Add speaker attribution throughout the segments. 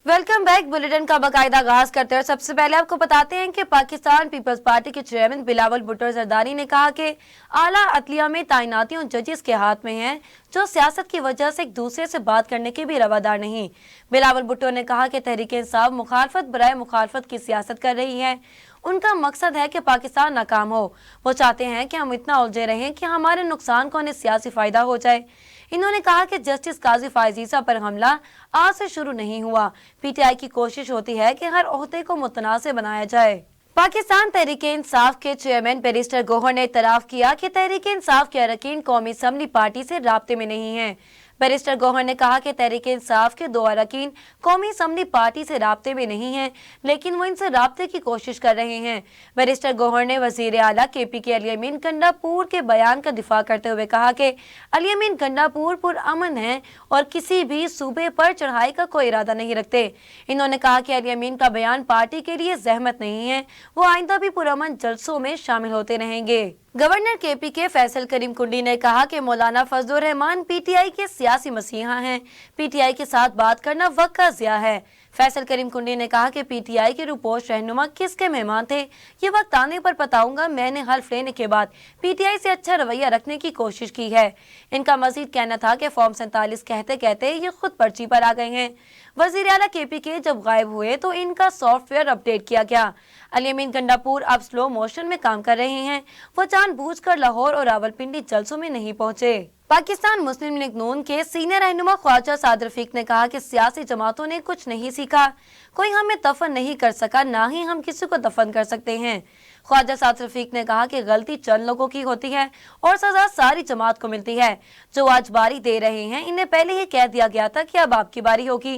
Speaker 1: Welcome back. Bulletin का बाकायदा आगाज करते हैं। सबसे पहले आपको बताते हैं कि पाकिस्तान पीपल्स पार्टी के चेयरमैन बिलावल भुट्टो जरदारी ने कहा कि आला अदलिया में तैनाती उन जजेस के हाथ में है जो सियासत की वजह से एक दूसरे से बात करने के भी रवादार नहीं। बिलावल भुट्टो ने कहा कि तहरीक इंसाफ मुखालफत बराए मुखालफत की सियासत कर रही है। उनका मकसद है कि पाकिस्तान नाकाम हो। वो चाहते हैं कि हम इतना उलझे रहें कि हमारे नुकसान को उन्हें सियासी फायदा हो जाए। इन्होंने कहा कि जस्टिस काजी फायज ईसा पर हमला आज से शुरू नहीं हुआ। पीटीआई की कोशिश होती है कि हर ओहदे को मुतनासिब बनाया जाए। पाकिस्तान तहरीक इंसाफ के चेयरमैन बैरिस्टर गौहर ने इतराफ किया कि तहरीक इंसाफ के अरकान कौमी असम्बली पार्टी से राब्ते में नहीं हैं। बैरिस्टर गौहर ने कहा कि तहरीक इंसाफ के 2 अरकान कौमी असम्बली पार्टी से राब्ते में नहीं हैं, लेकिन वो इनसे राब्ते की कोशिश कर रहे हैं। बैरिस्टर गौहर ने वजीर आला केपी के अली अमीन गंडापुर के बयान का दिफा करते हुए कहा कि अली अमीन गंडापुर पुरअमन है और किसी भी सूबे पर चढ़ाई का कोई इरादा नहीं रखते। इन्होंने कहा कि अली अमीन का बयान पार्टी के लिए जहमत नहीं है, वो आइंदा भी पुरअमन जलसों में शामिल होते रहेंगे। गवर्नर केपी के फैसल करीम कुंडी ने कहा कि मौलाना फजलुर रहमान पीटीआई के सियासी मसीहा हैं। पीटीआई के साथ बात करना वक्त का ज़िया है। फैसल करीम कुंडी ने कहा कि पीटीआई के रूपोश रहनुमा किसके मेहमान थे, ये वक्त आने पर बताऊंगा। मैंने हल्फ लेने के बाद पीटीआई से अच्छा रवैया रखने की कोशिश की है। इनका मजीद कहना था कि फॉर्म 47 कहते कहते ये खुद पर्ची पर आ गए हैं। वजीर आला केपी के जब गायब हुए तो इनका सॉफ्टवेयर अपडेट किया गया। अली अमीन गंडापुर अब स्लो मोशन में काम कर रहे हैं। वो जानबूझकर लाहौर और रावलपिंडी जलसों में नहीं पहुंचे। पाकिस्तान मुस्लिम लीग नून के सीनियर रहनुमा ख्वाजा साद रफीक ने कहा कि सियासी जमातों ने कुछ नहीं सीखा। कोई हमें दफन नहीं कर सका, ना ही हम किसी को दफन कर सकते हैं। ख्वाजा साद रफीक ने कहा कि गलती चंद लोगों की होती है और सजा सारी जमात को मिलती है। जो आज बारी दे रहे हैं, इन्हें पहले ही कह दिया गया था कि अब आपकी बारी होगी।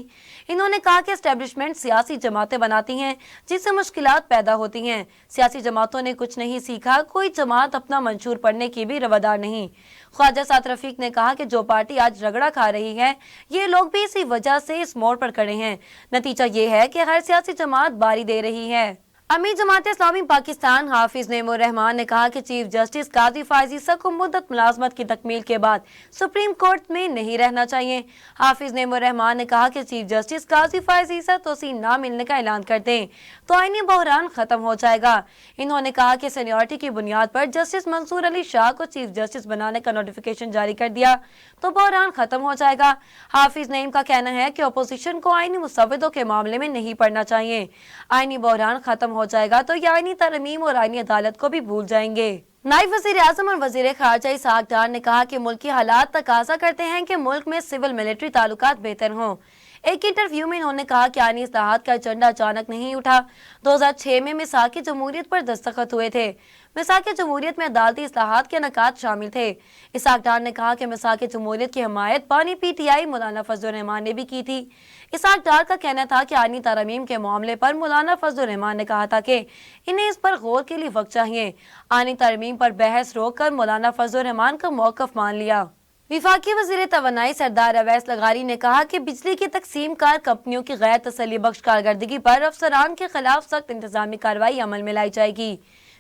Speaker 1: इन्होंने कहा कि एस्टेब्लिशमेंट सियासी जमातें बनाती हैं जिससे मुश्किलात पैदा होती हैं। सियासी जमातों ने कुछ नहीं सीखा, कोई जमात अपना मंशूर पढ़ने की भी रवादार नहीं। ख्वाजा साद रफीक ने कहा कि जो पार्टी आज रगड़ा खा रही है, ये लोग भी इसी वजह से इस मोड़ पर खड़े हैं। नतीजा ये है कि हर सियासी जमात बारी दे रही है। अमीर जमात इस्लामी पाकिस्तान हाफिज नेमुर रहमान ने कहा कि चीफ जस्टिस काजी फायज ईसा को मुद्दत मुलाजमत की तकमील के बाद सुप्रीम कोर्ट में नहीं रहना चाहिए। हाफिज नेमुर रहमान ने कहा कि चीफ जस्टिस काजी फायज ईसा तोसी ना मिलने का ऐलान कर दें तो आईनी बहरान खत्म हो जाएगा। इन्होंने कहा कि सीनियरिटी की बुनियाद पर जस्टिस मंसूर अली शाह को चीफ जस्टिस बनाने का नोटिफिकेशन जारी कर दिया तो बहरान खत्म हो जाएगा। हाफिज नईम का कहना है कि अपोजिशन को आईनी मुसव्विदों के मामले में नहीं पढ़ना चाहिए। आईनी बहरान खत्म हो जाएगा तो आईनी तरमीम और आईनी अदालत को भी भूल जाएंगे। नायब वजीर आजम और वजीर खारजा इसहाक डार ने कहा कि मुल्की हालात तकाजा करते हैं कि मुल्क में सिविल मिलिट्री ताल्लुकात बेहतर हों। एक इंटरव्यू में उन्होंने कहा कि आईनी इस्लाहात का एजेंडा अचानक नहीं उठा। 2006 में मिसाक जमहूरियत पर दस्तखत हुए थे। मिसाक जमहूरियत में अदालती इस्लाहात के नकात शामिल थे। इसहाक डार ने कहा कि मिसाक जमहूरियत की हमायत पानी पीटीआई मौलाना फजलुर रहमान ने भी की थी। इसहाक डार का कहना था कि आईनी तरमीम के मामले पर मौलाना फजलुर रहमान ने कहा था कि इन्हें इस पर गौर के लिए वक्त चाहिए। आईनी तरमीम पर बहस रोक कर मौलाना फजलुर रहमान का मौकफ मान लिया। विफाकी वजीर तवानाई सरदार अवैस लगारी ने कहा कि बिजली की तकसीम कार कंपनियों की गैर तसल्ली बख्श कारकर्दगी पर अफसरान के खिलाफ सख्त इंतजामी कार्रवाई अमल में लाई जाएगी।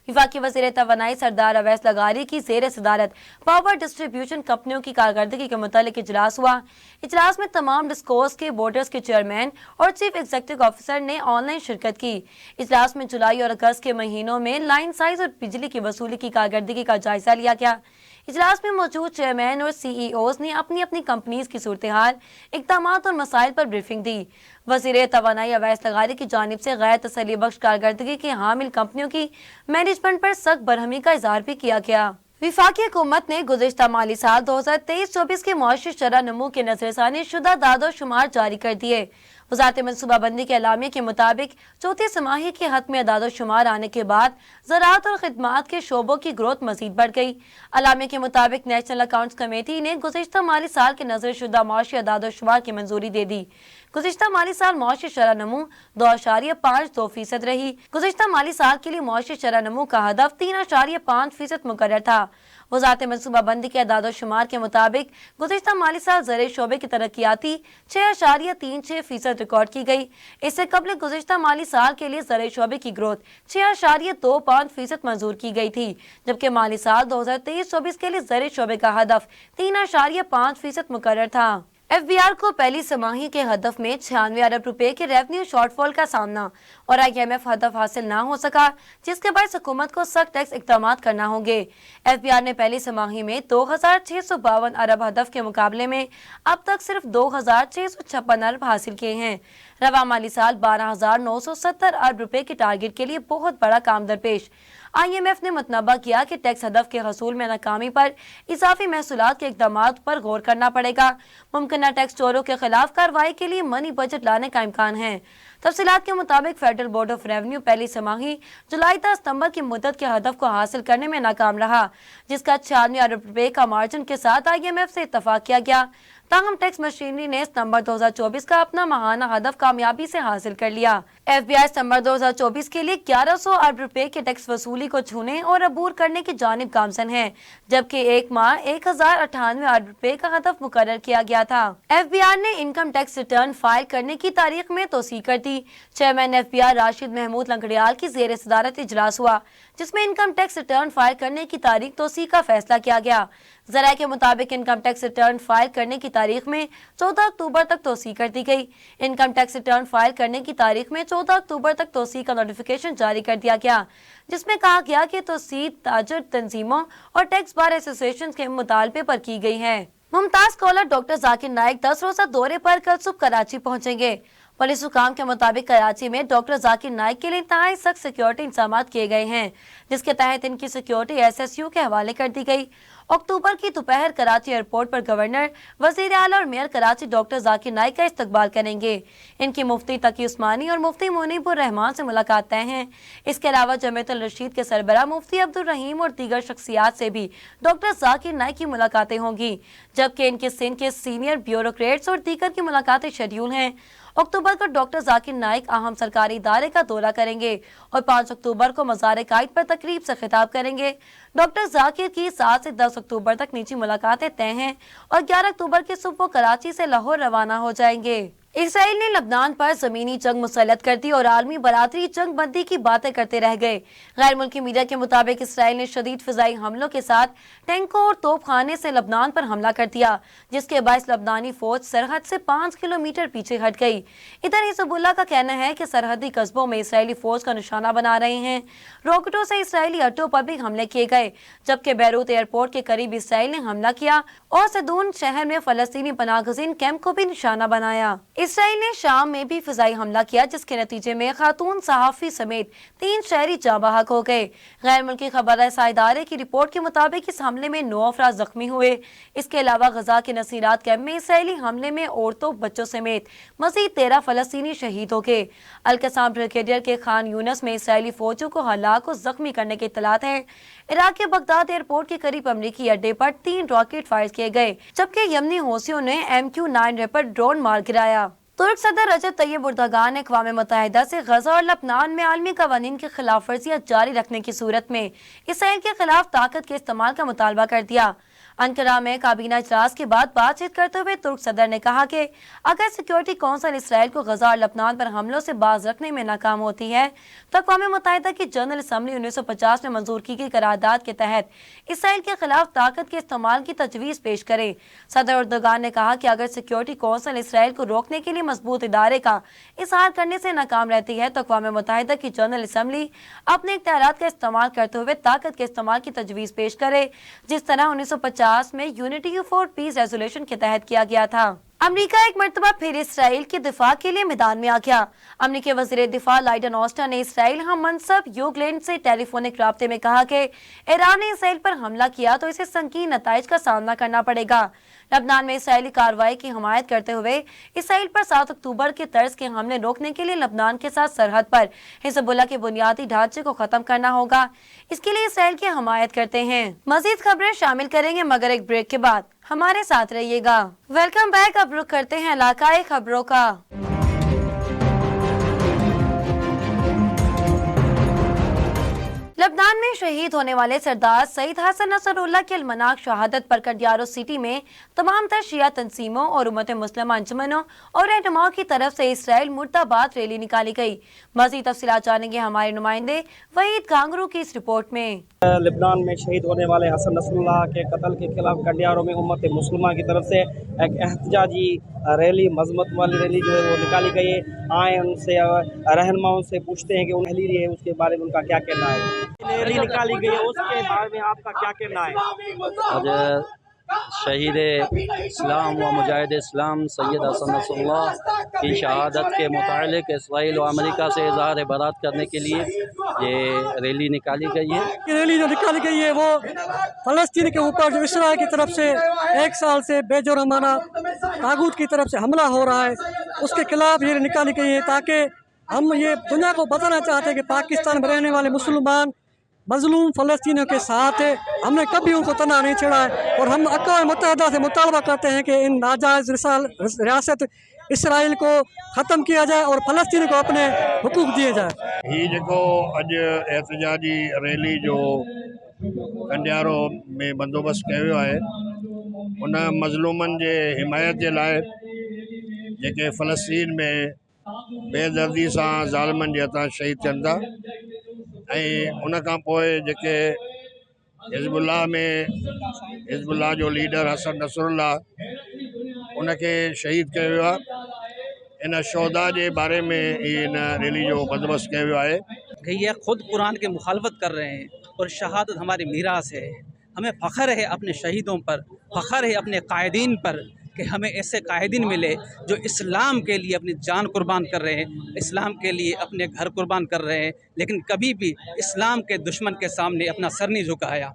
Speaker 1: विफाकी वजीर तवानाई सरदार अवैस लगारी की ज़ेर सदारत पावर डिस्ट्रीब्यूशन कंपनियों की कारकर्दगी के मुतालिक इजलास हुआ। इजलास में तमाम डिस्कोर्स के बोर्डर्स के चेयरमैन और चीफ एग्जीक्यूटिव ऑफिसर ने ऑनलाइन शिरकत की। इजलास में जुलाई और अगस्त के महीनों में लाइन साइज और बिजली की वसूली की कारकर्दगी का जायजा लिया गया। इजलास में मौजूद चेयरमैन और सीईओज ने अपनी अपनी कंपनीज की सूरत हाल, इक़दामात और मसाइल पर ब्रीफिंग दी। वज़ीर तवानाई अवैस लगारी की जानिब से गैर तसल्ली बख्श कारकर्दगी की हामिल कंपनियों की मैनेजमेंट पर सख्त बरहमी का इजहार भी किया गया। विफाकी हुकूमत ने गुज़िश्ता माली साल 2023-24 के मुआशी शरह नमू के नजरसानी शुदा दादो शुमार जारी कर दिए। वज़ारत मनसूबाबंदी के अलामिया के मुताबिक चौथी समाही के हद में दादो शुमार आने के बाद ज़राअत और खिदमात के शोबों की ग्रोथ मजीद बढ़ गई। अलामिया के मुताबिक नेशनल अकाउंट्स कमेटी ने गुज़िश्ता माली साल के नजर शुदा मुआशी दादो शुमार की मंजूरी दे दी। गुज़िश्ता माली साल मुआशी शरह नमू 2.52% रही। गुज़िश्ता माली साल के लिए मुआशी शरह नमू का हदफ 3.5% मुकर्रर था। वज़ारत मनसूबाबंदी के अदाद शुमार के मुताबिक गुज़िश्ता माली साल ज़र शोबे की तरक्याती 6.36% रिकॉर्ड की गई। इससे कबल गुज़िश्ता माली साल के लिए ज़र शोबे की ग्रोथ 6.25% मंजूर की गई थी, जबकि माली साल 2023-24 के लिए ज़र शोबे का हदफ 3.5% मुकर्रर था। एफबीआर को पहली तिमाही के हदफ में 96 अरब रुपए के रेवेन्यू शॉर्टफॉल का सामना और आईएमएफ हदफ हासिल न हो सका, जिसके बाद हुकूमत को सख्त टैक्स इक़दाम करना होंगे। एफबीआर ने पहली तिमाही में 2652 अरब हदफ के मुकाबले में अब तक सिर्फ 2656 अरब हासिल किए हैं। रवा माली साल 12970 अरब रुपए के टारगेट के लिए बहुत बड़ा काम दरपेश। आईएमएफ ने मुतनबा किया कि टैक्स हदफ के हसूल में नाकामी पर इजाफी महसूलात के इक़दामात पर गौर करना पड़ेगा। मुमकिन टैक्स चोरों के खिलाफ कार्रवाई के लिए मनी बजट लाने का इम्कान है। तफसीलात के मुताबिक फेडरल बोर्ड ऑफ रेवेन्यू पहली तिमाही जुलाई से सितंबर की मुद्दत के हदफ को हासिल करने में नाकाम रहा, जिसका 96 अरब रुपए का मार्जिन के साथ आईएमएफ से इत्तफाक किया गया। ताहम टैक्स मशीनरी ने सितंबर 2024 का अपना माहाना हदफ कामयाबी से हासिल कर लिया। एफबीआई सितंबर 2024 के लिए 1100 अरब रुपए के टैक्स वसूली को छूने और अबूर करने की जानिब गामजन है, जबकि एक माह 1098 अरब रुपए का हदफ मुकर्रर किया गया था। एफबीआर ने इनकम टैक्स रिटर्न फाइल करने की तारीख में तोसी कर दी। चेयरमैन एफबीआर राशिद महमूद लंगड़ियाल की जेर सदारत इजलास हुआ, जिसमें इनकम टैक्स रिटर्न फाइल करने की तारीख तोसी का फैसला किया गया। जराये के मुताबिक इनकम टैक्स रिटर्न फाइल करने की तारीख में 14 अक्टूबर तक तोसी कर दी गई। इनकम टैक्स रिटर्न फाइल करने की तारीख में 14 अक्टूबर तक तोसी का नोटिफिकेशन जारी कर दिया गया, जिसमें कहा गया कि तोसी ताजर तंजीमों और टैक्स बार एसोसिएशन के मुतालबे पर की गई है। मुमताज स्कॉलर डॉक्टर जाकिर नाइक 10 रोजा दौरे पर कल सुबह कराची पहुंचेंगे। पुलिस हुकाम के मुताबिक कराची में डॉक्टर जाकिर नाइक के लिए इंतहाई सख्त सिक्योरिटी इंतजाम किए गए हैं, जिसके तहत इनकी सिक्योरिटी एसएसयू के हवाले कर दी गई। अक्टूबर की दोपहर कराची एयरपोर्ट पर गवर्नर, वजीर आला और मेयर कराची डॉक्टर जाकिर नाइक का इस्तकबाल करेंगे। इनकी मुफ्ती तकी उस्मानी और मुफ्ती मुनीबुर रहमान से मुलाकात तय है। इसके अलावा जमीयतुल रशीद के सरबराह मुफ्ती अब्दुल रहीम और दीगर शख्सियात से भी डॉक्टर जाकिर नाइक की मुलाकातें होंगी, जबकि इनके सिंध के सीनियर ब्यूरोक्रेट्स और दीगर की मुलाकातें शेड्यूल हैं। अक्टूबर को डॉक्टर जाकिर नाइक अहम सरकारी इदारे का दौरा करेंगे और 5 अक्टूबर को मज़ार कायद पर तकरीब से खिताब करेंगे। डॉक्टर जाकिर की 7 से 10 अक्टूबर तक निजी मुलाकातें तय हैं और 11 अक्टूबर की सुबह कराची से लाहौर रवाना हो जाएंगे। इसराइल ने लबनान पर जमीनी जंग मुसल्लत कर दी और आलमी बरादरी जंग बंदी की बातें करते रह गए। गैर मुल्की मीडिया के मुताबिक इसराइल ने शदीद फिजाई हमलों के साथ टैंकों और तोपखाने से लबनान पर हमला कर दिया, जिसके बायस लबनानी फौज सरहद से 5 किलोमीटर पीछे हट गई। इधर हिजबुल्लाह का कहना है कि सरहदी कस्बों में इसराइली फौज का निशाना बना रहे हैं। रॉकेटों से इसराइली अड्डों पर भी हमले किए गए, जबकि बैरूत एयरपोर्ट के करीब इसराइल ने हमला किया और सदून शहर में फलस्तीनी पनाहगज़ीन कैंप को भी निशाना बनाया। इसराइल ने शाम में भी फिजाई हमला किया, जिसके नतीजे में खातून सहाफी समेत 3 शहरी जाँ बहक हो गए। गैर मुल्की खबररसा इदारे की रिपोर्ट के मुताबिक इस हमले में 9 अफराद जख्मी हुए। इसके अलावा गजा के नसीरात कैंप में इसराइली हमले में औरतों बच्चों समेत मजीद 13 फलस्तीनी शहीद हो गए। अल-कसाम ब्रिगेडियर के खान यूनस में इसराइली फौजों को हलाक और जख्मी करने के इत्तलात हैं। इराक के बगदाद एयरपोर्ट के करीब अमरीकी अड्डे पर 3 रॉकेट फायर किए गए, जबकि यमनी हौसियों ने MQ-9 रैपर ड्रोन मार गिराया। तुर्क सदर रजब तैयब एर्दोगान ने अक़वाम मुत्तहिदा से गजा और लबनान में आलमी कवानीन की खिलाफ वर्जियां जारी रखने की सूरत में इसराइल के खिलाफ ताकत के इस्तेमाल का मुतालबा कर दिया। अंकारा में काबीना इजलास के बाद बातचीत करते हुए तुर्क सदर ने कहा कि अगर सिक्योरिटी कौंसिल इसराइल को गजा और लबनान पर हमलों से बाज रखने में नाकाम होती है, तो अक़वाम मुत्तहिदा की जनरल असम्बली 1950 में मंजूर की गई करारदाद के तहत इसराइल के खिलाफ ताकत के इस्तेमाल की तजवीज़ पेश करे। सदर एर्दोगान ने कहा कि अगर सिक्योरिटी कौंसिल इसराइल को रोकने के लिए मजबूत इदारे का इजहार करने से नाकाम रहती है, तो अक़वाम मुत्तहिदा की जनरल असम्बली अपने इख्तियारात का इस्तेमाल करते हुए ताकत के इस्तेमाल की तजवीज़ पेश करे, जिस तरह 1950 में यूनिटी फॉर पीस रेजोल्यूशन के तहत किया गया था। अमेरिका एक मर्तबा फिर इसराइल के दिफा के लिए मैदान में आ गया। अमेरिकी वज़ीर दिफा लॉयड ऑस्टिन ने इसराइल हम मनसब यूगलैंड से टेलीफोनिक राब्ते में कहा कि ईरान ने इसराइल पर हमला किया तो इसे संगीन नताइज का सामना करना पड़ेगा। लबनान में इसराइली कार्रवाई की हमायत करते हुए इसराइल पर 7 अक्टूबर के तर्ज के हमले रोकने के लिए लबनान के साथ सरहद पर हिजबुल्लाह के बुनियादी ढांचे को खत्म करना होगा। इसके लिए इसराइल की हमायत करते हैं। मजीद खबरें शामिल करेंगे, मगर एक ब्रेक के बाद। हमारे साथ रहिएगा। Welcome back. अब रुख करते हैं इलाकाई खबरों का। लबनान में शहीद होने वाले सरदार सईद हसन नसरुल्लाह की अलमनाक शहादत पर कंडियारो सिटी में तमाम तर शिया तंजीमों और उम्मत मुस्लिम अंजुमनों और रहनुमाओं की तरफ से इसराइल मुर्दाबाद रैली निकाली गई। मज़ीद तफसीलात जानेंगे हमारे नुमाइंदे वहीद गांगरू की इस रिपोर्ट में।
Speaker 2: लबनान में शहीद होने वाले हसन नसरुल्लाह के कत्ल के खिलाफ कंडियारो में उम्मत मुस्लिमा की तरफ से एक एहतजाजी रैली, मजम्मत वाली रैली जो है वो निकाली गई है। आए उनसे रहनुमाओं से पूछते हैं कि उन रैली है उसके बारे में उनका क्या कहना है। रैली निकाली गई है उसके बारे में आपका क्या कहना है?
Speaker 3: आज शहीद इस्लाम व मुजाहिद इस्लाम सैयद हसन नसरुल्लाह की शहादत के मुतालिक इसराइल व अमेरिका से इज़हार बरात करने के लिए ये रैली निकाली गई है।
Speaker 4: रैली जो निकाली गई है वो फ़लस्तीन के ऊपर जो इसराइल की तरफ से 1 साल से बेजुर्माना तागूत की तरफ से हमला हो रहा है उसके खिलाफ ये निकाली गई है, ताकि हम ये दुनिया को बताना चाहते हैं कि पाकिस्तान में रहने वाले मुसलमान मजलूम फ़लस्तीनियों के साथ है। हमने कभी उनको तना नहीं छेड़ा है और हम अक़वाम मुत्तहिदा से मुतालबा करते हैं कि इन नाजायज़ रियासत इसराइल को ख़त्म किया जाए और फ़लस्तीन को अपने हुकूक दिए जाए।
Speaker 5: ही जो अज एहतजाजी रैली जो कंडियारो में बंदोबस्त किया वियो आहे उन मज़लूमनि जे हिमायत जे लाइ जेके फ़लस्तीन में बेदर्दी सां ज़ालिमनि जे हथां शहीद थियनि था ऐं उन खां पोइ जेके हिज़्बुल्लाह जो लीडर हसन नसरुल्लाह उनखे शहीद कयो वियो आहे। इन शोहदा के बारे में इन रैली जो बंदोबस्त किया वियो आहे।
Speaker 6: कि ये खुद कुरान के मुखालफत कर रहे हैं और शहादत हमारी मीरास है। हमें फ़ख्र है अपने शहीदों पर, फ़ख्र है अपने कायदीन पर कि हमें ऐसे कायदीन मिले जो इस्लाम के लिए अपनी जान कुर्बान कर रहे हैं, इस्लाम के लिए अपने घर कुर्बान कर रहे हैं, लेकिन कभी भी इस्लाम के दुश्मन के सामने अपना सर नहीं झुकाया।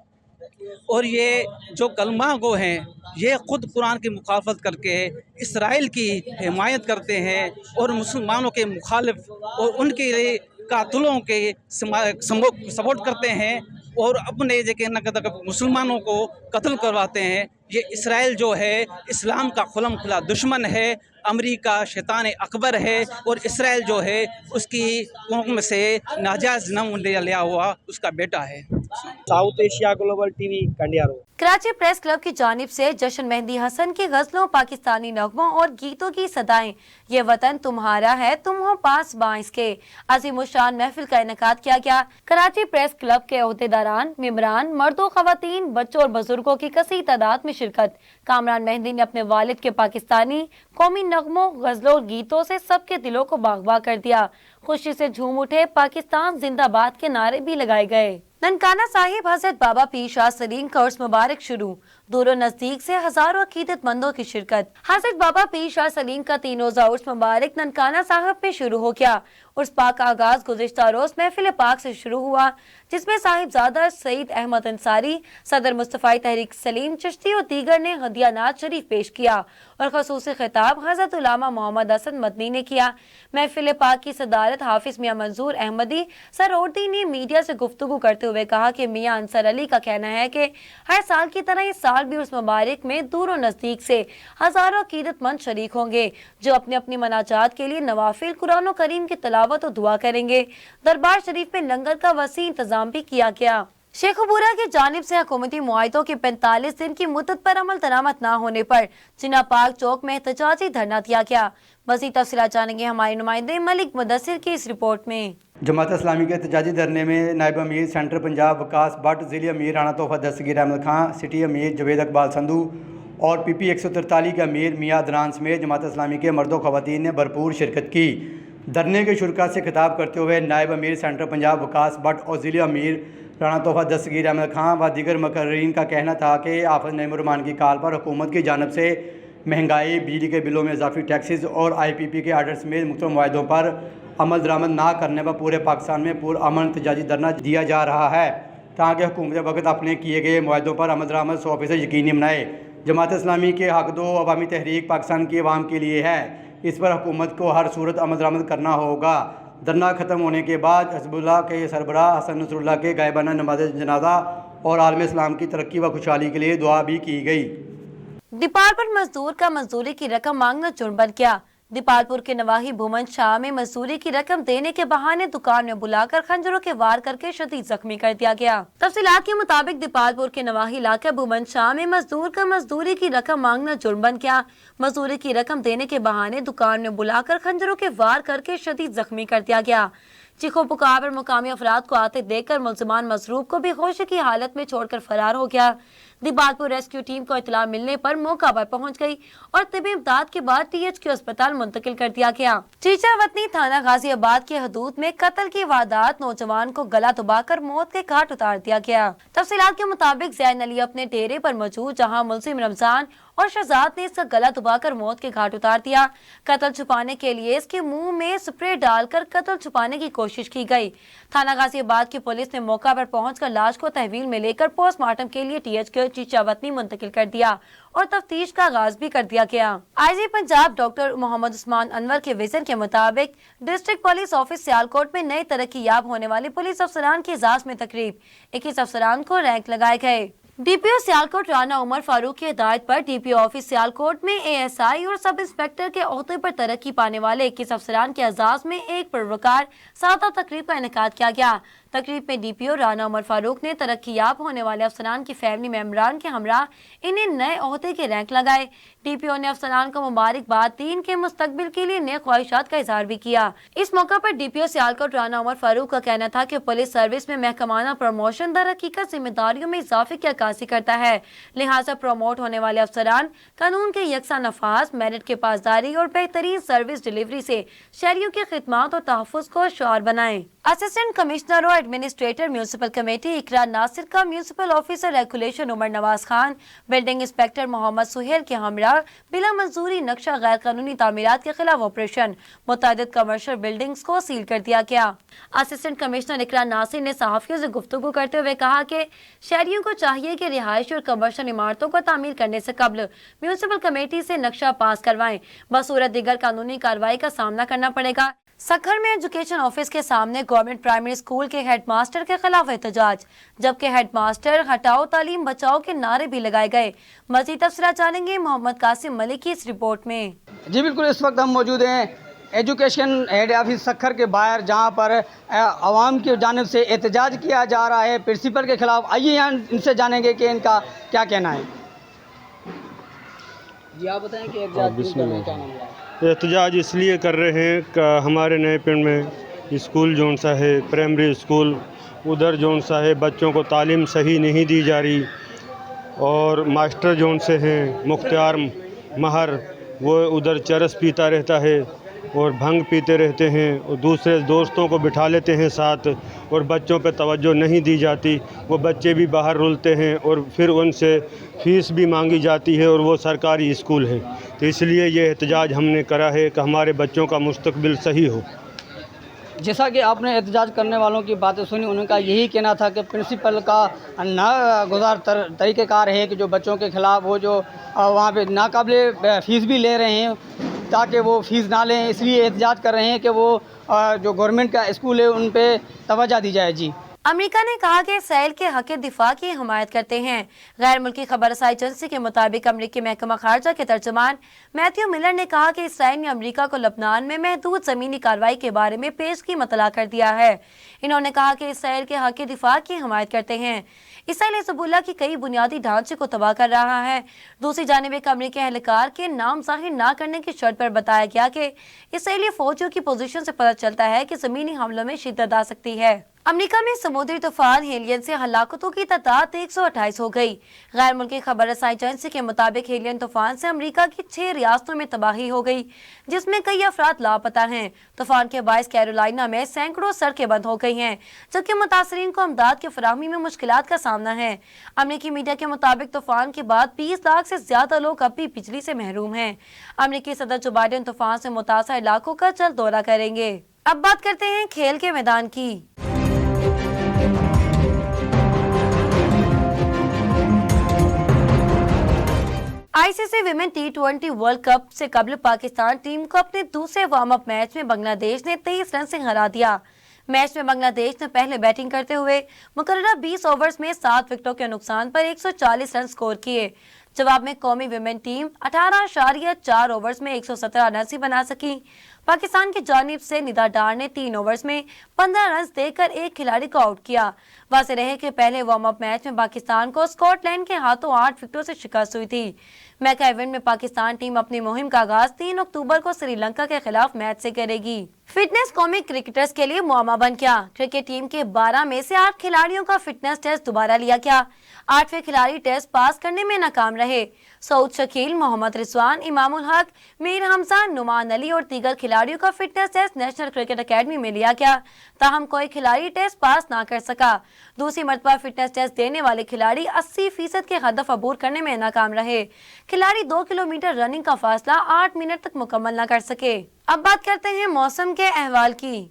Speaker 6: और ये जो कलमा गो हैं ये ख़ुद कुरान की मुखालफत करके इसराइल की हिमायत करते हैं और मुसलमानों के मुखालिफ और उनके कातलों के सपोर्ट करते हैं और अपने जो मुसलमानों को कत्ल करवाते हैं। ये इसराइल जो है इस्लाम का खुलम खुला दुश्मन है, अमेरिका शैतान अकबर है और इसराइल जो है उसकी कौम से नाजायज़ जन्म लिया हुआ उसका बेटा है।
Speaker 2: South Asia global TV Kandiaro.
Speaker 1: Karachi press club की जानिब से जश्न मेहंदी हसन की गज़लों, पाकिस्तानी नगमों और गीतों की सदाएं, ये वतन तुम्हारा है तुम हो पास बाइस के अज़ीमुशान महफिल का इनेकाद किया गया। कराची प्रेस क्लब के अहदेदारान, मेंबरान, मर्दों, ख़वातीन, बच्चों और बुजुर्गों की कसी तादाद में शिरकत। कामरान मेहंदी ने अपने वालिद के पाकिस्तानी कौमी नगमों, गज़लों और गीतों से सबके दिलों को बाग़ कर दिया। खुशी से झूम उठे, पाकिस्तान जिंदाबाद के नारे भी लगाए गए। ननकाना साहिब हज़रत बाबा पीर शाह सलीम का उर्स मुबारक शुरू, दूरों नजदीक से हजारों अकीदतमंदों की शिरकत। हज़रत बाबा पीर शाह सलीम का 3 रोज़ा उर्स मुबारक ननकाना साहिब में शुरू हो गया। उर्स पाक का आगाज गुज़िश्ता रोज महफिल पाक से शुरू हुआ, जिसमें साहिबजादा सईद अहमद अंसारी, सदर मुस्तफ़ाई तहरीक सलीम चिश्ती और दीगर ने हदिया नात शरीफ पेश किया और खसूसी खिताब हज़रत उलामा मोहम्मद हसन मदनी ने किया। महफिल पाक की सदारत हाफिज मियाँ मंजूर अहमदी सरौर्दी ने मीडिया से गुफ्तगू करते हुए कहा कि मियाँ अंसर अली का कहना है कि हर साल की तरह इस साल भी उर्स मुबारक में दूरों नजदीक से हजारों अकीदतमंद शरीक होंगे जो अपने अपनी मनाजात के लिए नवाफिल कुरान करीम की तिलावत और दुआ करेंगे। दरबार शरीफ में लंगर का वसी इंतजाम भी किया गया। शेखुपुरा की जानिब से हुकूमती मुआहिदों के 45 दिन की मुद्दत पर अमल दरामद न होने पर जिना पार्क चौक में एहतजाजी धरना दिया गया। मज़ीद तफसीलात जानेंगे हमारे नुमाइंदे मलिक मुदस्सिर की इस रिपोर्ट में।
Speaker 7: जमात इस्लामी के एहतजाजी धरने में नायब अमीर सेंट्रल पंजाब वकास भट्ट, ज़िली अमीर राना तोहफा दस्तगीर अहमद खां, सिटी अमीर जवेद इकबाल संधू और PP 143 के अमीर मियाँ अदनान समेत जमात इस्लामी के मर्दों ख़वातीन ने भरपूर शिरकत की। धरने के शुरका से खिताब करते हुए नायब अमीर सेंट्रल पंजाब वकास भट्ट और ज़िली अमीर राना तोहफा दस्तगीर अहमद खां व दीगर मुकर्रीन का कहना था कि आफत नईमुरमान की काल पर हुकूमत की जानिब से महंगाई, बिजली के बिलों में इजाफी टैक्सेस और IPP के आर्डर समेत मुख्तलिफ मुआहिदों पर अमल दरामद ना करने पर पूरे पाकिस्तान में पुरअमन एहतजाजी धरना दिया जा रहा है ताकि हुकूमत वक्त अपने किए गए मुआहिदों पर अमल दरामद 100% यकीनी बनाए। जमात इस्लामी के हक दो अवामी तहरीक पाकिस्तान की अवाम के लिए है, इस पर हुकूमत को हर सूरत अमल दरामद करना होगा। धरना ख़त्म होने के बाद हिज़्बुल्लाह के सरबराह हसन नसरुल्लाह के गायबाना नमाज जनाजा और आलम इस्लाम की तरक्की व खुशहाली के लिए दुआ भी की गई।
Speaker 1: दीपार पर मजदूर का मजदूरी की रकम मांगना जुर्म बन गया। दीपालपुर के नवाही भूमन शाह में मजदूरी की रकम देने के बहाने दुकान में बुलाकर खंजरों के वार करके शदीद जख्मी कर दिया गया। तफसीलात के मुताबिक दीपालपुर के नवाही इलाके भूमन शाह में मजदूर का मजदूरी की रकम मांगना जुर्म बन गया। मजदूरी की रकम देने के बहाने दुकान में बुलाकर खंजरों के वार करके शदीद जख्मी कर दिया गया। चीखों पुकार पर मुकामी अफराद को आते देखकर मुलजमान मसरूफ को बेहोशी की हालत में छोड़कर फरार हो गया। दीपालपुर रेस्क्यू टीम को इतला मिलने पर मौका पर पहुंच गई और तिब्बी इमदाद के बाद THQ अस्पताल मुंतकिल कर दिया गया। चीचा वतनी थाना गाजियाबाद के हदूद में कत्ल की वारदात, नौजवान को गला दबाकर मौत के घाट उतार दिया गया। तफसीलात के मुताबिक जैन अली अपने डेरे पर मौजूद जहां मुलजिम रमजान और शहजाद ने इसका गला दबाकर मौत के घाट उतार दिया। कत्ल छुपाने के लिए इसके मुंह में स्प्रे डालकर कत्ल छुपाने की कोशिश की गई। थाना गाजियाबाद की पुलिस ने मौका पर पहुंचकर लाश को तहवील में लेकर पोस्टमार्टम के लिए THQ चीचा वतनी मुंतकिल कर दिया और तफ्तीश का आगाज भी कर दिया गया। IG पंजाब डॉक्टर मोहम्मद उस्मान अनवर के विजन के मुताबिक डिस्ट्रिक्ट पुलिस ऑफिस सियालकोट में नए तरक्की याब होने वाले पुलिस अफसरान की एजाज में तकरीब 21 अफसरान को रैंक लगाए गए। DPO सियालकोट राना उमर फारूक की हिदायत पर DPO ऑफिस सियालकोट में ASI और सब इंस्पेक्टर के ओहदे पर तरक्की पाने वाले 21 अफसरान के एजाज में एक पुरवकार सादा तकरीब का इनेकाद किया गया। तकरीब में DPO राना उमर फारूक ने तरक्की याब होने वाले अफसरान की फैमिली मेम्बरान के हमरा इन्हें नए ओहदे के रैंक लगाए। DPO ने अफसरान को मुबारकबाद दी, इनके मुस्तकबिल के लिए नए ख्वाहिशात का इजहार भी किया। इस मौका पर DPO सियालकोट राना उमर फारूक का कहना था कि पुलिस सर्विस में महकमाना प्रमोशन दर हकीकत जिम्मेदारियों में इजाफे की अक्कासी करता है, लिहाजा प्रमोट होने वाले अफसरान कानून के यकसा नफाज, मेरिट के पासदारी और बेहतरीन सर्विस डिलीवरी से शहरियों की खिदमत और तहफ़्फ़ुज़ को शुआर बनाएं। असिस्टेंट कमिश्नर और administrator municipal committee Iqra Nasir का municipal officer regulation Umar Nawaz Khan, building inspector Mohammad Suhail के हमरा बिला मंजूरी नक्शा गैर कानूनी तामीरात के खिलाफ ऑपरेशन, मुतअद्दिद कमर्शियल बिल्डिंग्स को सील कर दिया गया। असिस्टेंट कमिश्नर इकरा नासिर ने सहाफियों से गुफ्तगू करते हुए कहा कि शहरियों को चाहिए कि रिहायशी और कमर्शियल इमारतों को तामीर करने से कबल म्यूनसिपल कमेटी से नक्शा पास करवाएं, बसूरत दीगर कानूनी कार्रवाई का सामना करना पड़ेगा। सखर में एजुकेशन ऑफिस के सामने गवर्नमेंट प्राइमरी स्कूल के हेडमास्टर के खिलाफ एहतजाज, जबकि हेडमास्टर हटाओ तालीम बचाओ के नारे भी लगाए गए। मजीद तफसीलात जानेंगे मोहम्मद कासिम मलिक की इस रिपोर्ट में।
Speaker 8: जी बिल्कुल, इस वक्त हम मौजूद हैं एजुकेशन हेड ऑफिस सखर के बाहर, जहां पर आवाम की जानिब से एहतजाज किया जा रहा है प्रिंसिपल के खिलाफ। आइए यहाँ इनसे जानेंगे कि इनका क्या कहना है। जी आप बताएं कि
Speaker 9: एहतजाज इसलिए कर रहे हैं कि हमारे नए पिंड में स्कूल जोन सा है, प्राइमरी स्कूल उधर जोन सा है, बच्चों को तालीम सही नहीं दी जा रही और मास्टर जोन से हैं मुख्तियार महर, वो उधर चरस पीता रहता है और भंग पीते रहते हैं और दूसरे दोस्तों को बिठा लेते हैं साथ और बच्चों पे तवज्जो नहीं दी जाती। वो बच्चे भी बाहर रुलते हैं और फिर उनसे फ़ीस भी मांगी जाती है और वो सरकारी स्कूल है। तो इसलिए ये एहतजाज हमने करा है कि हमारे बच्चों का मुस्तकबिल सही हो।
Speaker 8: जैसा कि आपने एहतजाज करने वालों की बातें सुनी, उनका यही कहना था कि प्रिंसिपल का नागुज़ार तरीक़ेकार है कि जो बच्चों के ख़िलाफ़ वो जो वहाँ पे नाकाबिले फ़ीस भी ले रहे हैं ताकि वो फ़ीस ना लें, इसलिए एहतजाज कर रहे हैं कि वो जो गवर्नमेंट का स्कूल है उन पे तवज्जो दी जाए। जी
Speaker 1: अमेरिका ने कहा कि इसराइल के हक़ दिफा की हमायत करते हैं। गैर मुल्की खबर रसाई एजेंसी के मुताबिक अमरीकी महकमा खारजा के तर्जुमान मैथ्यू मिलर ने कहा कि इसराइल ने अमरीका को लबनान में महदूद ज़मीनी कार्रवाई के बारे में पेशगी मतला कर दिया है। इन्होंने कहा कि इसराइल के हक़ दिफा की हमायत करते हैं। इसराइल हिज़्बुल्लाह की कई बुनियादी ढांचे को तबाह कर रहा है। दूसरी जानिब एक अमरीकी एहलकार के नाम जाहिर न करने की शर्त पर बताया गया कि इसराइली फौजियों की पोजीशन से पता चलता है कि ज़मीनी हमलों में शिद्दत आ सकती है। अमेरिका में समुद्री तूफान हेलियन से हलाकतों की तादाद 128 हो गई। गैर मुल्की खबर रसाई एजेंसी के मुताबिक हेलियन तूफान से अमेरिका की 6 रियासतों में तबाही हो गई, जिसमें कई अफराद लापता हैं। तूफान के बायस कैरोलिना में सैकड़ों सड़कें बंद हो गई हैं, जबकि मुतासरीन को अमदाद की फराहमी में मुश्किलात का सामना है। अमेरिकी मीडिया के मुताबिक तूफान के बाद 20 लाख से ज्यादा लोग अब भी बिजली से महरूम हैं। अमेरिकी सदर जो बाइडेन तूफान से मुतासर इलाकों का जल्द दौरा करेंगे। अब बात करते हैं खेल के मैदान की। ICC women T20 world cup से कबल पाकिस्तान टीम को अपने दूसरे वार्म अप मैच में बांग्लादेश ने 23 रन से हरा दिया। मैच में बांग्लादेश ने पहले बैटिंग करते हुए मुकर्ररा 20 ओवर्स में 7 विकेटों के नुकसान पर 140 रन स्कोर किए। जवाब में कौमी विमेन टीम 18.4 ओवर्स में 117 रन ही बना सकी। पाकिस्तान की जानिब से निदा डार ने 3 ओवर्स में 15 रन देकर एक खिलाड़ी को आउट किया। वाज़ेह रहे कि पहले वार्म अप मैच में पाकिस्तान को स्कॉटलैंड के हाथों 8 विकेटों से शिकस्त हुई थी। मैका इवेंट में पाकिस्तान टीम अपनी मुहिम का आगाज 3 अक्टूबर को श्रीलंका के खिलाफ मैच से करेगी। फिटनेस कौमी क्रिकेटर्स के लिए मुआमा बन गया। क्रिकेट टीम के 12 में से 8 खिलाड़ियों का फिटनेस टेस्ट दोबारा लिया गया। 8वें खिलाड़ी टेस्ट पास करने में नाकाम रहे। सऊद शकील, मोहम्मद रिजवान, इमामुल हक, मीर हमजा, नुमान अली और दीगर खिलाड़ियों का fitness test national cricket academy में लिया गया, ताहम कोई खिलाड़ी टेस्ट पास ना कर सका। दूसरी मरतबा फिटनेस टेस्ट देने वाले खिलाड़ी 80% के हदफ अबूर करने में नाकाम रहे। खिलाड़ी 2 किलोमीटर रनिंग का फासला 8 मिनट तक मुकम्मल न कर सके। अब बात करते हैं मौसम के अहवाल की।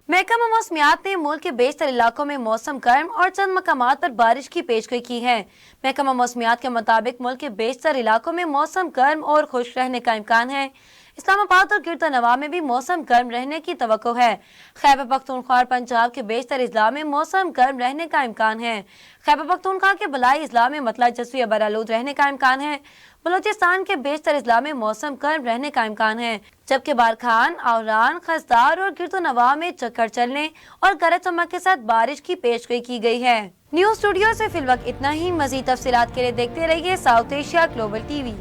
Speaker 1: महकमा मौसमियात ने मुल्क के बेशतर इलाकों में मौसम गर्म और चंद मकामात पर बारिश की पेशगोई की है। महकमा मौसमियात के मुताबिक मुल्क के बेशतर इलाकों में मौसम गर्म और खुश्क रहने का इम्कान है। इस्लामाबाद और गिरदनवा में भी मौसम गर्म रहने की तवक्को है। खैबर पख्तूनख्वा और पंजाब के बेशतर अजला में मौसम गर्म रहने का इम्कान है। खैबर पख्तूनख्वा के बलाई अजला में मतला जस्वी बरालूद रहने का इम्कान है। बलूचिस्तान के बेशतर अजला में मौसम गर्म रहने का इम्कान है, जबकि बारखान, आवरान, खसदार और गिरदनवा में चक्कर चलने और गरज चमक के साथ बारिश की पेशगोई की गई है। न्यूज स्टूडियो से फिलवक्त इतना ही। मजीद तफसीलात के लिए देखते रहिए साउथ एशिया ग्लोबल टीवी।